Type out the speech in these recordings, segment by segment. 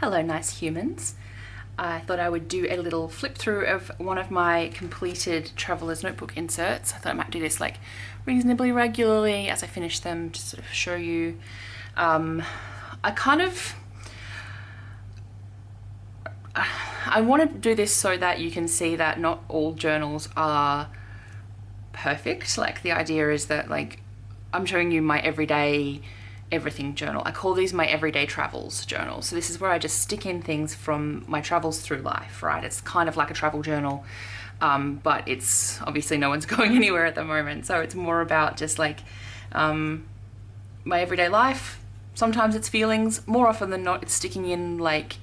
Hello nice humans. I thought I would do a little flip through of one of my completed Traveler's Notebook inserts. I thought I might do this like reasonably regularly as I finish them, to sort of show you. I want to do this so that you can see that not all journals are perfect. Like, the idea is that, like, I'm showing you my everyday everything journal. I call these my everyday travels journal. So this is where I just stick in things from my travels through life, right? It's kind of like a travel journal, but it's obviously no one's going anywhere at the moment. So it's more about just like my everyday life. Sometimes it's feelings, more often than not it's sticking in like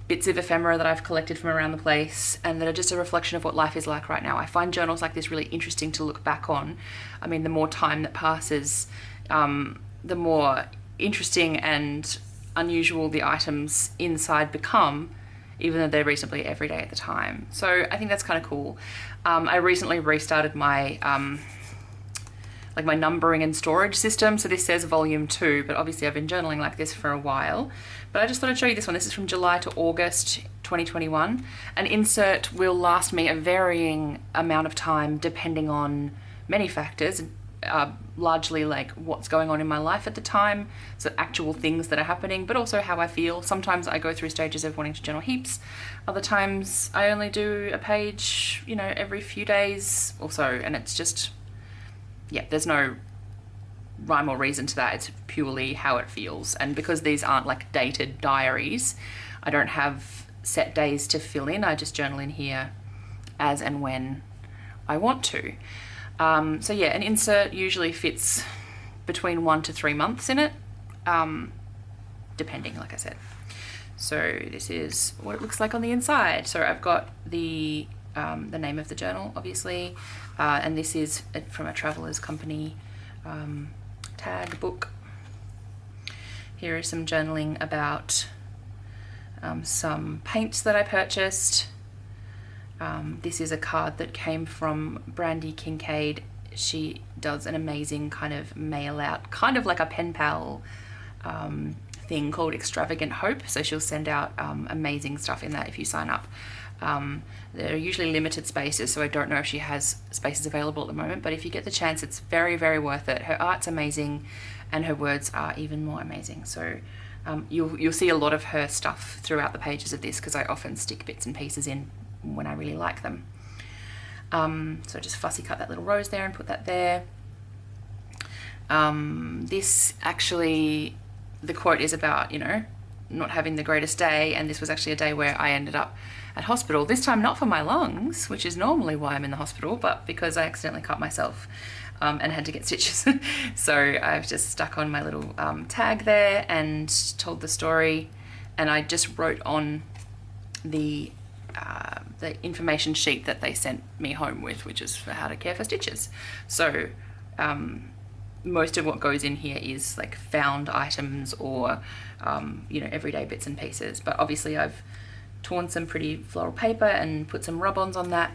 bits of ephemera that I've collected from around the place and that are just a reflection of what life is like right now. I find journals like this really interesting to look back on. I mean, the more time that passes, the more interesting and unusual the items inside become, even though they're reasonably everyday at the time. So I think that's kind of cool. I recently restarted my my numbering and storage system. So this says volume 2, but obviously I've been journaling like this for a while. But I just thought I'd show you this one. This is from July to August 2021. An insert will last me a varying amount of time depending on many factors, largely like what's going on in my life at the time, so actual things that are happening, but also how I feel. Sometimes I go through stages of wanting to journal heaps. Other times I only do a page, you know, every few days or so, and it's just, yeah, there's no rhyme or reason to that. It's purely how it feels. And because these aren't like dated diaries, I don't have set days to fill in. I just journal in here as and when I want to. So yeah, an insert usually fits between 1 to 3 months in it, depending, like I said. So this is what it looks like on the inside. So I've got the name of the journal, obviously, and this is from a Traveller's Company tag book. Here is some journaling about some paints that I purchased. This is a card that came from Brandy Kincaid. She does an amazing kind of mail out, kind of like a pen pal thing called Extravagant Hope. So she'll send out amazing stuff in that if you sign up. There are usually limited spaces, so I don't know if she has spaces available at the moment, but if you get the chance, it's very, very worth it. Her art's amazing and her words are even more amazing. So you'll see a lot of her stuff throughout the pages of this, because I often stick bits and pieces in when I really like them. So just fussy cut that little rose there and put that there. This actually, the quote is about, you know, not having the greatest day, and this was actually a day where I ended up at hospital, this time not for my lungs, which is normally why I'm in the hospital, but because I accidentally cut myself and had to get stitches. So I've just stuck on my little tag there and told the story, and I just wrote on the information sheet that they sent me home with, which is for how to care for stitches. So most of what goes in here is like found items or you know, everyday bits and pieces, but obviously I've torn some pretty floral paper and put some rub-ons on that,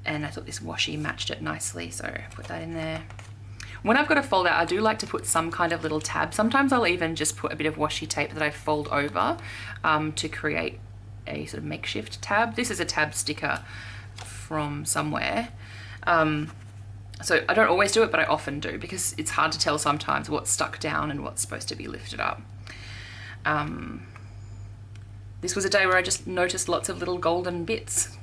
and I thought this washi matched it nicely, so I put that in there. When I've got a fold out, I do like to put some kind of little tab. Sometimes I'll even just put a bit of washi tape that I fold over to create a sort of makeshift tab. This is a tab sticker from somewhere. So I don't always do it, but I often do, because it's hard to tell sometimes what's stuck down and what's supposed to be lifted up. This was a day where I just noticed lots of little golden bits.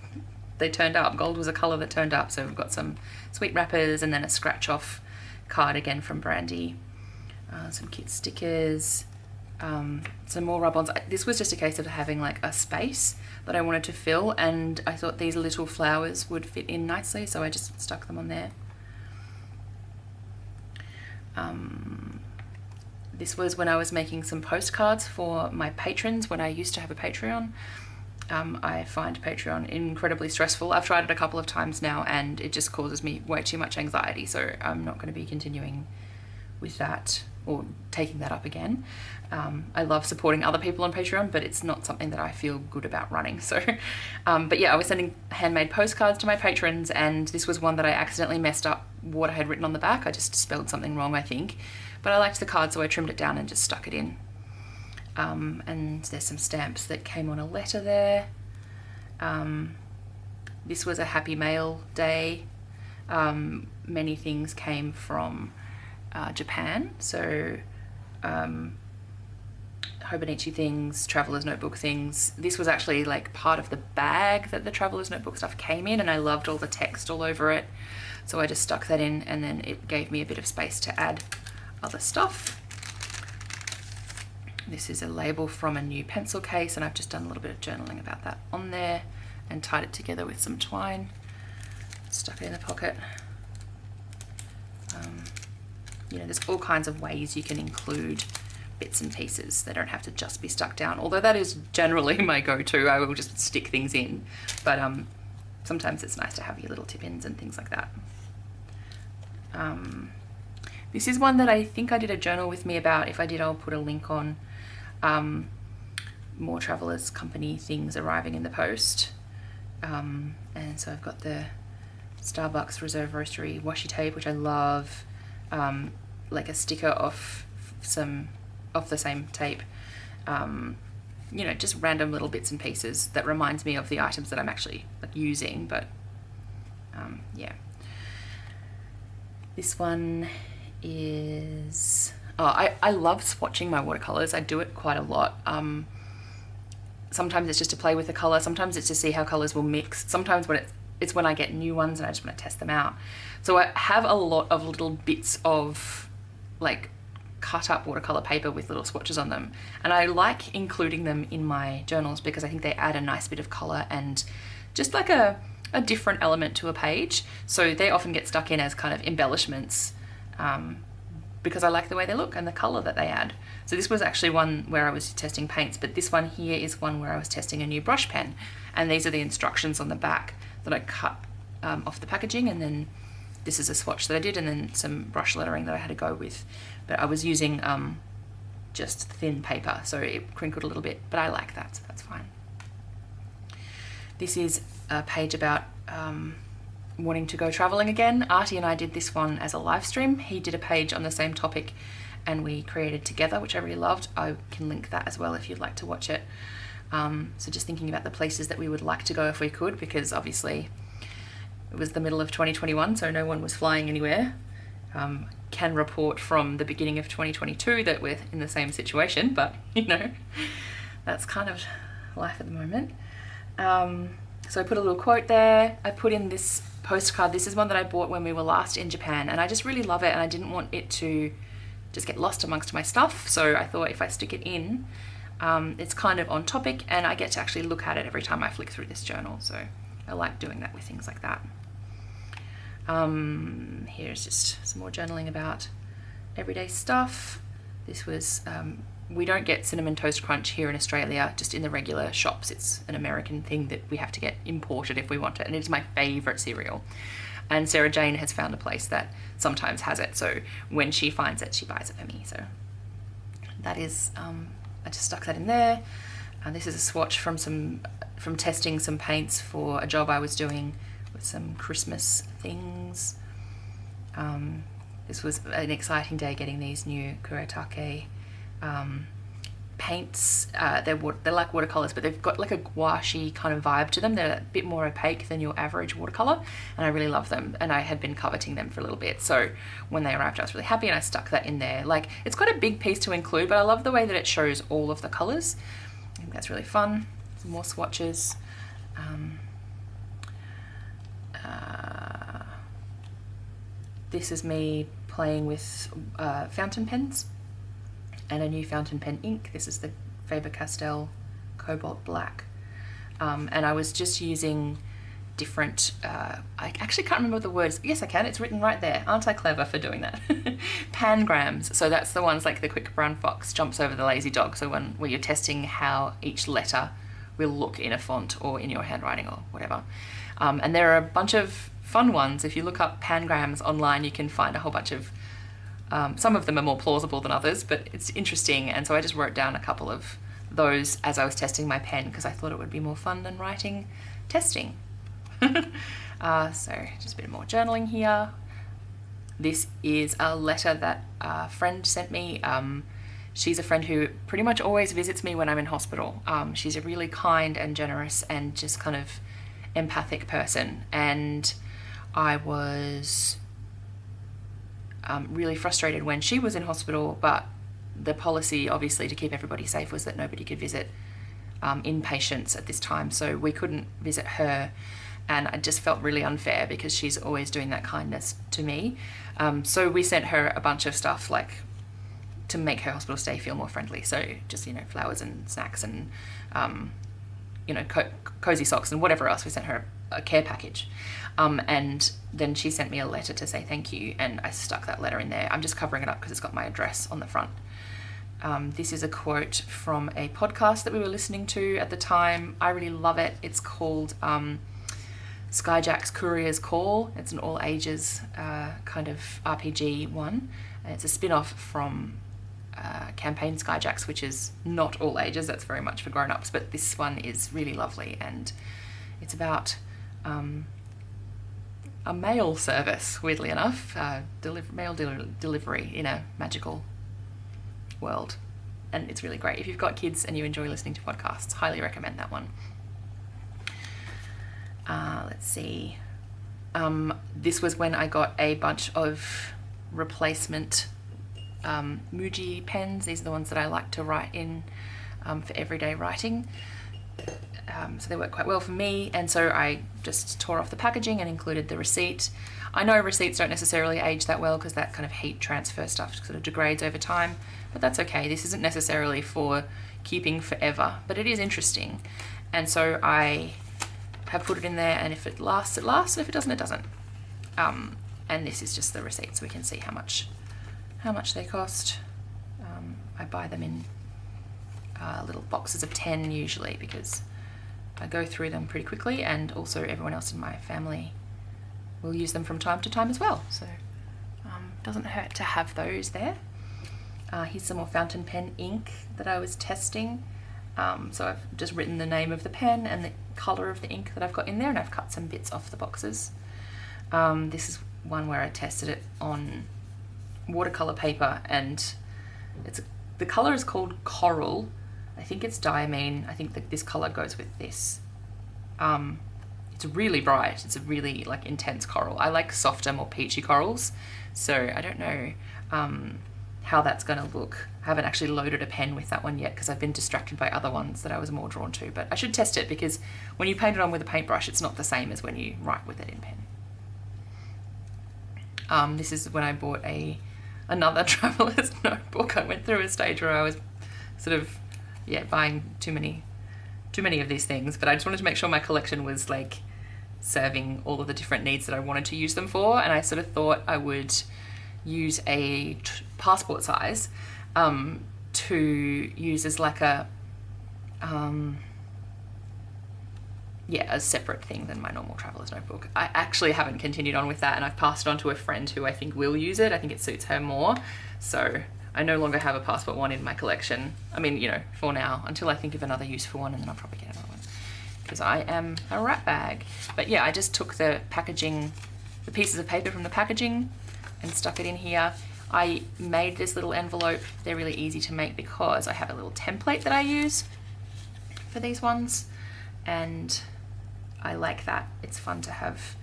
They turned up. Gold was a colour that turned up. So we've got some sweet wrappers and then a scratch off card again from Brandy. Some cute stickers. Some more rub-ons. This was just a case of having like a space that I wanted to fill, and I thought these little flowers would fit in nicely, so I just stuck them on there. This was when I was making some postcards for my patrons when I used to have a Patreon. I find Patreon incredibly stressful. I've tried it a couple of times now and it just causes me way too much anxiety, so I'm not going to be continuing with that or taking that up again. I love supporting other people on Patreon, but it's not something that I feel good about running. So, but yeah, I was sending handmade postcards to my patrons, and this was one that I accidentally messed up what I had written on the back. I just spelled something wrong, I think, but I liked the card, so I trimmed it down and just stuck it in. and there's some stamps that came on a letter there. This was a Happy Mail Day. Many things came from Japan, so Hobonichi things, Traveler's Notebook things. This was actually like part of the bag that the Traveler's Notebook stuff came in, and I loved all the text all over it, so I just stuck that in, and then it gave me a bit of space to add other stuff. This is a label from a new pencil case, and I've just done a little bit of journaling about that on there and tied it together with some twine. Stuck it in the pocket. You know, there's all kinds of ways you can include bits and pieces. They don't have to just be stuck down, although that is generally my go-to. I will just stick things in, but sometimes it's nice to have your little tip-ins and things like that. This is one that I think I did a journal with me about. If I did, I'll put a link on. More Travelers Company things arriving in the post. And so I've got the Starbucks Reserve Roastery washi tape, which I love, like a sticker off the same tape. You know, just random little bits and pieces that reminds me of the items that I'm actually like using, but yeah. This one is, I love swatching my watercolors. I do it quite a lot. Sometimes it's just to play with the color, sometimes it's to see how colors will mix, sometimes when it's when I get new ones and I just want to test them out. So I have a lot of little bits of like cut up watercolor paper with little swatches on them, and I like including them in my journals because I think they add a nice bit of color and just like a different element to a page. So they often get stuck in as kind of embellishments because I like the way they look and the color that they add. So this was actually one where I was testing paints, but this one here is one where I was testing a new brush pen, and these are the instructions on the back that I cut off the packaging, and then this is a swatch that I did, and then some brush lettering that I had to go with. But I was using just thin paper, so it crinkled a little bit, but I like that, so that's fine. This is a page about wanting to go traveling again. Artie and I did this one as a live stream. He did a page on the same topic and we created together, which I really loved. I can link that as well if you'd like to watch it. So just thinking about the places that we would like to go if we could, because obviously it was the middle of 2021, so no one was flying anywhere. Can report from the beginning of 2022 that we're in the same situation, but you know, that's kind of life at the moment. So I put a little quote there. I put in this postcard. This is one that I bought when we were last in Japan, and I just really love it, and I didn't want it to just get lost amongst my stuff, so I thought if I stick it in, it's kind of on topic and I get to actually look at it every time I flick through this journal, so I like doing that with things like that. Here's just some more journaling about everyday stuff. This was, we don't get Cinnamon Toast Crunch here in Australia, just in the regular shops. It's an American thing that we have to get imported if we want it, and it's my favourite cereal. And Sarah Jane has found a place that sometimes has it, so when she finds it, she buys it for me. So that is, I just stuck that in there. This is a swatch from testing some paints for a job I was doing with some Christmas things. This was an exciting day getting these new Kuretake paints. They're like watercolors, but they've got like a gouache kind of vibe to them. They're a bit more opaque than your average watercolor, and I really love them, and I had been coveting them for a little bit, so when they arrived I was really happy, and I stuck that in there. Like, it's quite a big piece to include, but I love the way that it shows all of the colors. I think that's really fun. Some more swatches. This is me playing with fountain pens and a new fountain pen ink. This is the Faber-Castell Cobalt Black. And I was just using different, I actually can't remember the words. Yes, I can, it's written right there. Aren't I clever for doing that? Pangrams, so that's the ones like the quick brown fox jumps over the lazy dog. So where you're testing how each letter will look in a font or in your handwriting or whatever. And there are a bunch of fun ones. If you look up pangrams online, you can find a whole bunch of, some of them are more plausible than others, but it's interesting, and so I just wrote down a couple of those as I was testing my pen because I thought it would be more fun than writing testing. So just a bit more journaling here. This is a letter that a friend sent me. she's a friend who pretty much always visits me when I'm in hospital. She's a really kind and generous and just kind of empathic person, and I was really frustrated when she was in hospital, but the policy obviously to keep everybody safe was that nobody could visit inpatients at this time, so we couldn't visit her, and I just felt really unfair because she's always doing that kindness to me. So we sent her a bunch of stuff like to make her hospital stay feel more friendly, so just, you know, flowers and snacks and you know, cozy socks and whatever else. We sent her a care package, and then she sent me a letter to say thank you, and I stuck that letter in there. I'm just covering it up because it's got my address on the front. This is a quote from a podcast that we were listening to at the time. I really love it. It's called Skyjack's Courier's Call. It's an all ages kind of RPG one, and it's a spin-off from campaign Skyjacks, which is not all ages, that's very much for grown-ups, but this one is really lovely, and it's about a mail service, weirdly enough, mail delivery in a magical world, and it's really great. If you've got kids and you enjoy listening to podcasts, highly recommend that one. Let's see, this was when I got a bunch of replacement Muji pens. These are the ones that I like to write in for everyday writing. So they work quite well for me, and so I just tore off the packaging and included the receipt. I know receipts don't necessarily age that well because that kind of heat transfer stuff sort of degrades over time, but that's okay. This isn't necessarily for keeping forever, but it is interesting, and so I have put it in there, and if it lasts, it lasts, and if it doesn't, it doesn't. And this is just the receipt, so we can see how much they cost. I buy them in little boxes of 10 usually, because I go through them pretty quickly, and also everyone else in my family will use them from time to time as well, so doesn't hurt to have those there. Here's some more fountain pen ink that I was testing. So I've just written the name of the pen and the colour of the ink that I've got in there, and I've cut some bits off the boxes. This is one where I tested it on watercolor paper, and the colour is called Coral. I think it's diamine. I think that this colour goes with this. It's really bright. It's a really like intense coral. I like softer, more peachy corals, so I don't know how that's going to look. I haven't actually loaded a pen with that one yet because I've been distracted by other ones that I was more drawn to, but I should test it because when you paint it on with a paintbrush, it's not the same as when you write with it in pen. This is when I bought another traveler's notebook. I went through a stage where I was sort of, yeah, buying too many of these things, but I just wanted to make sure my collection was like serving all of the different needs that I wanted to use them for, and I sort of thought I would use a passport size to use as like a separate thing than my normal traveler's notebook. I actually haven't continued on with that, and I've passed it on to a friend who I think will use it. I think it suits her more, so I no longer have a passport one in my collection. I mean, you know, for now, until I think of another use for one, and then I'll probably get another one because I am a rat bag. But yeah, I just took the packaging, the pieces of paper from the packaging and stuck it in here. I made this little envelope. They're really easy to make because I have a little template that I use for these ones, and I like that. It's fun to have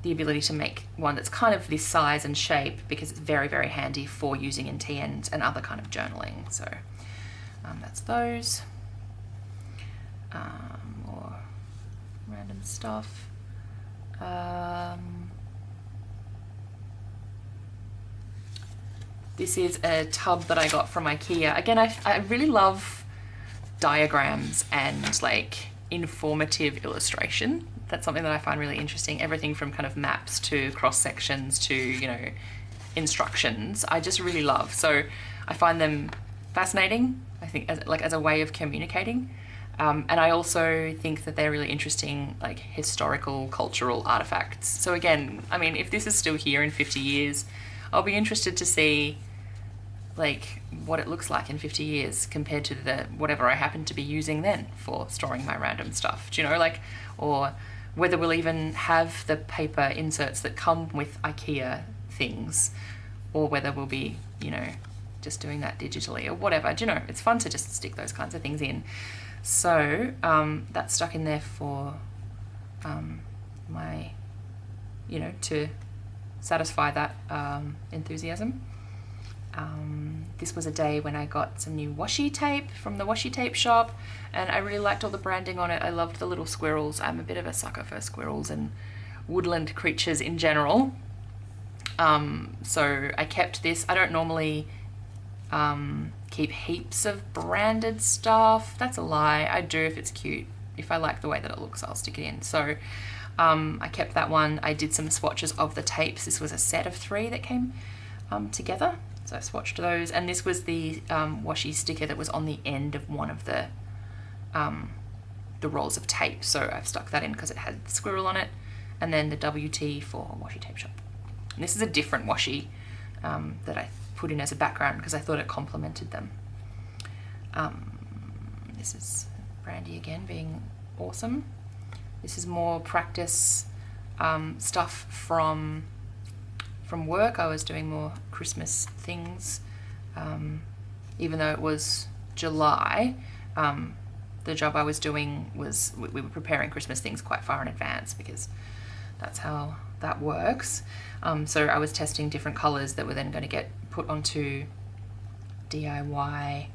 the ability to make one that's kind of this size and shape because it's very, very handy for using in TNs and other kind of journaling. So that's those. More random stuff. This is a tub that I got from IKEA. Again, I really love diagrams and like informative illustration. That's something that I find really interesting. Everything from kind of maps to cross sections to, you know, instructions. I just really love. So I find them fascinating, I think, as a way of communicating. And I also think that they're really interesting, like historical, cultural artifacts. So again, I mean, if this is still here in 50 years, I'll be interested to see like what it looks like in 50 years compared to the whatever I happen to be using then for storing my random stuff. Do you know, like, or whether we'll even have the paper inserts that come with IKEA things, or whether we'll be, you know, just doing that digitally or whatever. Do you know, it's fun to just stick those kinds of things in. So that's stuck in there for my, you know, to satisfy that enthusiasm. This was a day when I got some new washi tape from the washi tape shop, and I really liked all the branding on it. I loved the little squirrels. I'm a bit of a sucker for squirrels and woodland creatures in general. So I kept this. I don't normally keep heaps of branded stuff. That's a lie. I do if it's cute. If I like the way that it looks, I'll stick it in. So I kept that one. I did some swatches of the tapes. This was a set of 3 that came together. So I swatched those, and this was the washi sticker that was on the end of one of the rolls of tape. So I've stuck that in because it had the squirrel on it, and then the WT for Washi Tape Shop. And this is a different washi that I put in as a background because I thought it complemented them. This is Brandy again being awesome. This is more practice stuff from work. I was doing more Christmas things, even though it was July. The job I was doing was we were preparing Christmas things quite far in advance because that's how that works. So I was testing different colors that were then going to get put onto DIY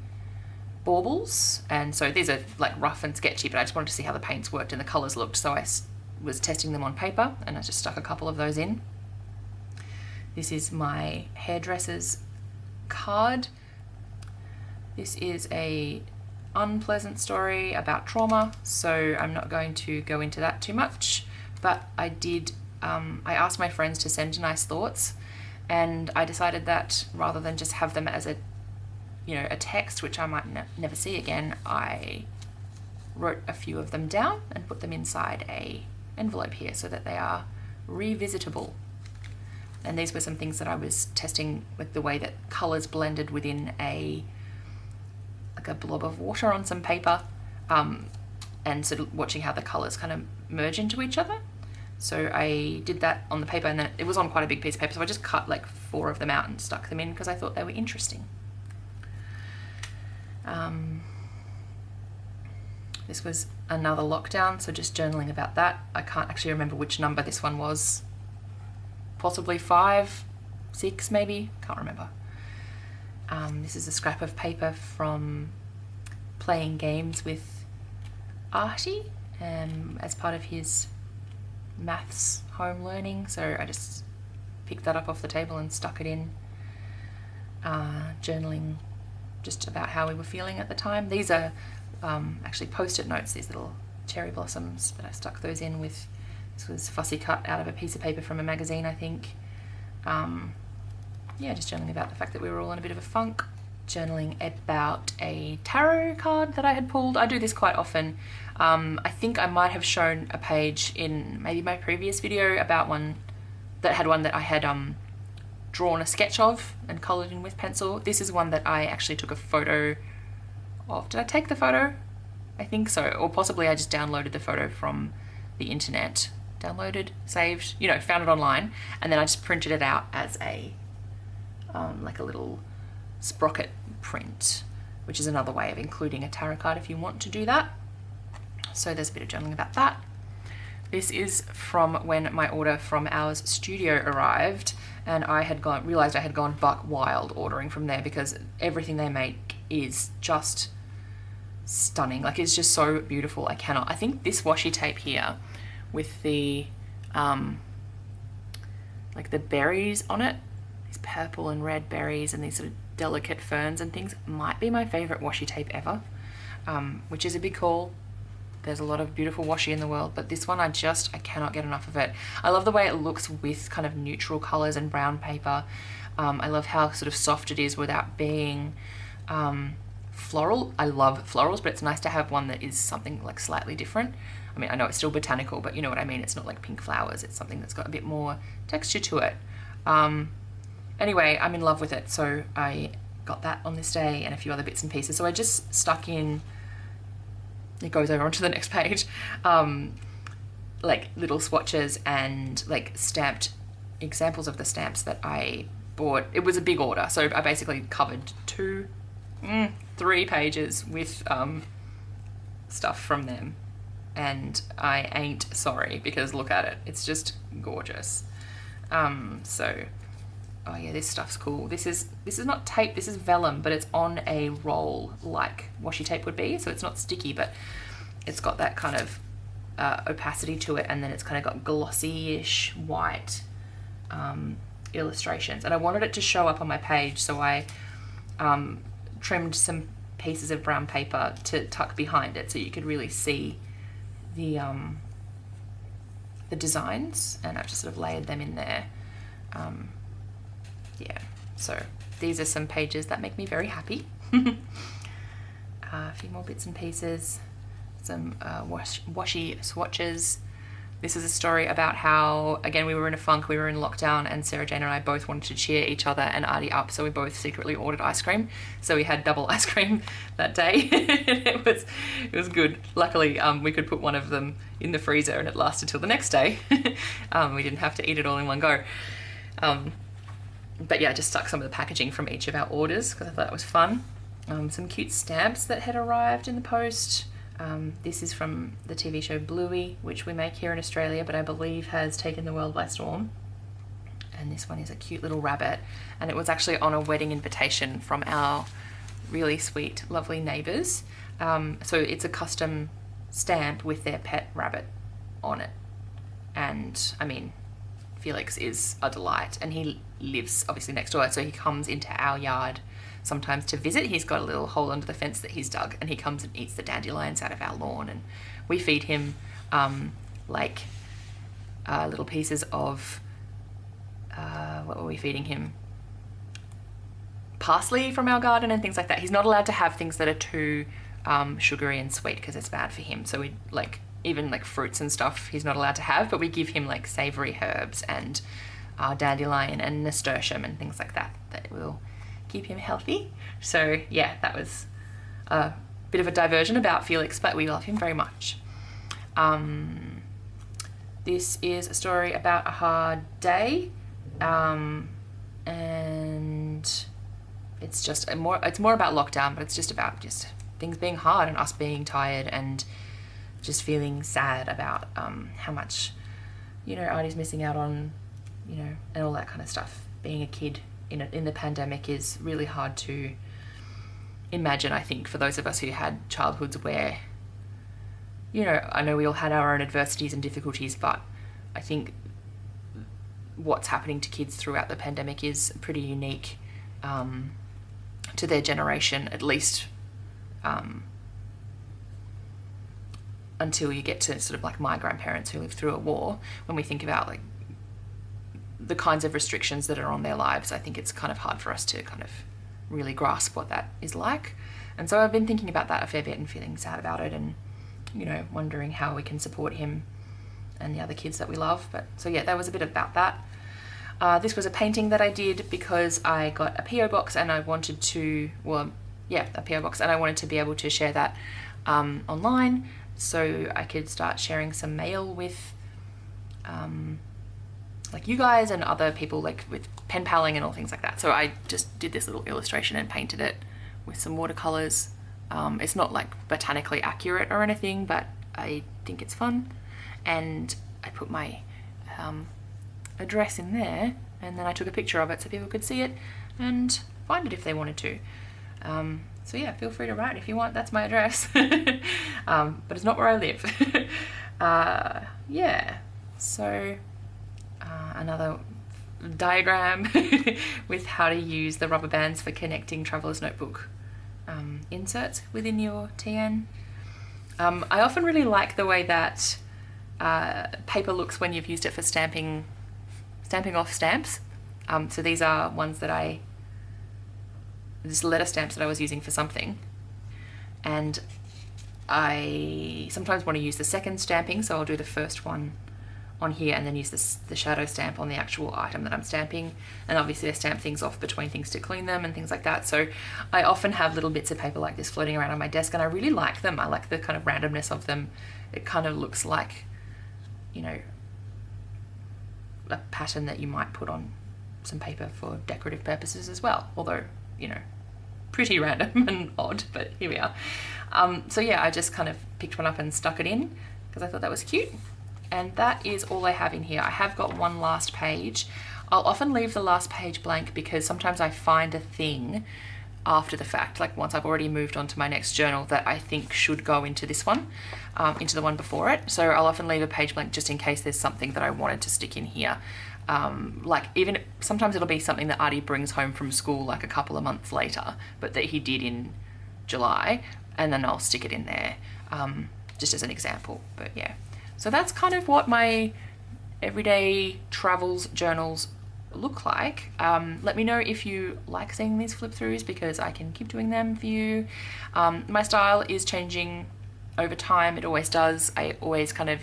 baubles, and so these are like rough and sketchy, but I just wanted to see how the paints worked and the colors looked, so I was testing them on paper, and I just stuck a couple of those in. This is my hairdresser's card. This is a unpleasant story about trauma, so I'm not going to go into that too much, but I did, I asked my friends to send nice thoughts, and I decided that rather than just have them as a, you know, a text, which I might never see again, I wrote a few of them down and put them inside a envelope here so that they are revisitable. And these were some things that I was testing with the way that colors blended within like a blob of water on some paper, and sort of watching how the colors kind of merge into each other. So I did that on the paper, and then it was on quite a big piece of paper, so I just cut like 4 of them out and stuck them in because I thought they were interesting. This was another lockdown, so just journaling about that. I can't actually remember which number this one was. Possibly 5, 6 maybe, can't remember. This is a scrap of paper from playing games with Artie as part of his maths home learning, so I just picked that up off the table and stuck it in. Journaling just about how we were feeling at the time. These are actually post-it notes, these little cherry blossoms, but I stuck those in with, this was fussy cut out of a piece of paper from a magazine, I think. Yeah, just journaling about the fact that we were all in a bit of a funk. Journaling about a tarot card that I had pulled. I do this quite often. I think I might have shown a page in maybe my previous video about one that had one that I had drawn a sketch of and coloured in with pencil. This is one that I actually took a photo of. Did I take the photo? I think so, or possibly I just downloaded the photo from the internet. Downloaded, saved, you know, found it online, and then I just printed it out as a like a little sprocket print, which is another way of including a tarot card if you want to do that. So there's a bit of journaling about that. This is from when my order from Ours Studio arrived, and I had realised I had gone buck wild ordering from there because everything they make is just stunning. Like, it's just so beautiful. I think this washi tape here with the like the berries on it, these purple and red berries and these sort of delicate ferns and things, might be my favourite washi tape ever, which is a big call. There's a lot of beautiful washi in the world, but this one I cannot get enough of it. I love the way it looks with kind of neutral colours and brown paper. I love how sort of soft it is without being floral. I love florals, but it's nice to have one that is something like slightly different. I mean, I know it's still botanical, but you know what I mean. It's not like pink flowers. It's something that's got a bit more texture to it. Anyway, I'm in love with it, so I got that on this day and a few other bits and pieces. So I just stuck in, it goes over onto the next page, like little swatches and like stamped examples of the stamps that I bought, it was a big order, so I basically covered 3 pages with stuff from them, and I ain't sorry, because look at it, it's just gorgeous. So, oh yeah, this stuff's cool. This is not tape, this is vellum, but it's on a roll like washi tape would be, so it's not sticky, but it's got that kind of opacity to it, and then it's kind of got glossy-ish white illustrations, and I wanted it to show up on my page, so I trimmed some pieces of brown paper to tuck behind it so you could really see the designs, and I've just sort of layered them in there. Yeah, so these are some pages that make me very happy. A few more bits and pieces, some washi swatches. This is a story about how, again, we were in a funk, we were in lockdown, and Sarah Jane and I both wanted to cheer each other and Artie up, so we both secretly ordered ice cream. So we had double ice cream that day. It was good. Luckily, we could put one of them in the freezer and it lasted till the next day. We didn't have to eat it all in one go. But yeah, I just stuck some of the packaging from each of our orders because I thought that was fun. Some cute stamps that had arrived in the post. This is from the TV show Bluey, which we make here in Australia, but I believe has taken the world by storm. And this one is a cute little rabbit, and it was actually on a wedding invitation from our really sweet, lovely neighbours. So it's a custom stamp with their pet rabbit on it. And I mean, Felix is a delight, and he lives obviously next door, so he comes into our yard sometimes to visit. He's got a little hole under the fence that he's dug, and he comes and eats the dandelions out of our lawn, and we feed him like little pieces of what were we feeding him? Parsley from our garden and things like that. He's not allowed to have things that are too sugary and sweet because it's bad for him, so we like even like fruits and stuff he's not allowed to have, but we give him like savory herbs and dandelion and nasturtium and things like that that will keep him healthy. So yeah, that was a bit of a diversion about Felix, but we love him very much. This is a story about a hard day, and it's just it's more about lockdown, but it's just about just things being hard and us being tired and just feeling sad about how much, you know, Artie's missing out on, you know, and all that kind of stuff. Being a kid in the pandemic is really hard to imagine, I think, for those of us who had childhoods where, you know, I know we all had our own adversities and difficulties, but I think what's happening to kids throughout the pandemic is pretty unique to their generation, at least until you get to sort of like my grandparents who lived through a war. When we think about like the kinds of restrictions that are on their lives, I think it's kind of hard for us to kind of really grasp what that is like. And so I've been thinking about that a fair bit and feeling sad about it, and, you know, wondering how we can support him and the other kids that we love. But so yeah, that was a bit about that. This was a painting that I did because I got a PO box and I wanted to, well, yeah, a PO box, and I wanted to be able to share that online so I could start sharing some mail with like you guys and other people, like with pen paling and all things like that. So I just did this little illustration and painted it with some watercolors. It's not like botanically accurate or anything, but I think it's fun. And I put my address in there, and then I took a picture of it so people could see it and find it if they wanted to. So yeah, feel free to write if you want. That's my address. But it's not where I live. Yeah, so another diagram with how to use the rubber bands for connecting Traveler's Notebook inserts within your TN. I often really like the way that paper looks when you've used it for stamping off stamps. So these are ones that these letter stamps that I was using for something, and I sometimes want to use the second stamping, so I'll do the first one on here and then use the shadow stamp on the actual item that I'm stamping. And obviously I stamp things off between things to clean them and things like that. So I often have little bits of paper like this floating around on my desk, and I really like them. I like the kind of randomness of them. It kind of looks like, you know, a pattern that you might put on some paper for decorative purposes as well, although, you know, pretty random and odd, but here we are. So yeah, I just kind of picked one up and stuck it in because I thought that was cute. And that is all I have in here. I have got one last page. I'll often leave the last page blank because sometimes I find a thing after the fact, like once I've already moved on to my next journal, that I think should go into this one, into the one before it. So I'll often leave a page blank just in case there's something that I wanted to stick in here. Like even sometimes it'll be something that Artie brings home from school like a couple of months later, but that he did in July, and then I'll stick it in there, just as an example. But yeah, so that's kind of what my everyday travels journals look like. Let me know if you like seeing these flip throughs because I can keep doing them for you. My style is changing over time. It always does. I always kind of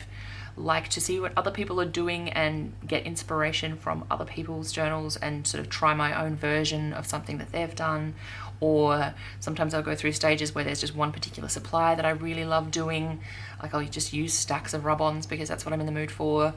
like to see what other people are doing and get inspiration from other people's journals and sort of try my own version of something that they've done. Or sometimes I'll go through stages where there's just one particular supply that I really love doing. Like I'll just use stacks of rub-ons because that's what I'm in the mood for.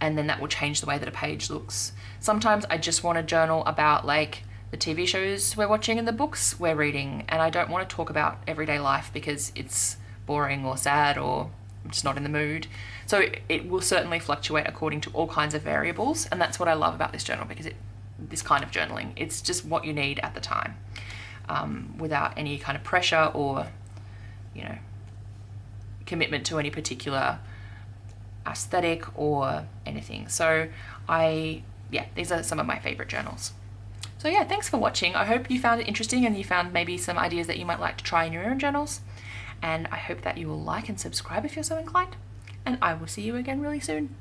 And then that will change the way that a page looks. Sometimes I just want to journal about like the TV shows we're watching and the books we're reading, and I don't want to talk about everyday life because it's boring or sad or I'm just not in the mood. So it will certainly fluctuate according to all kinds of variables, and that's what I love about this journal because this kind of journaling, it's just what you need at the time, without any kind of pressure or, you know, commitment to any particular aesthetic or anything. So yeah, these are some of my favorite journals. So yeah, thanks for watching. I hope you found it interesting and you found maybe some ideas that you might like to try in your own journals. And I hope that you will like and subscribe if you're so inclined. And I will see you again really soon.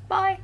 Bye.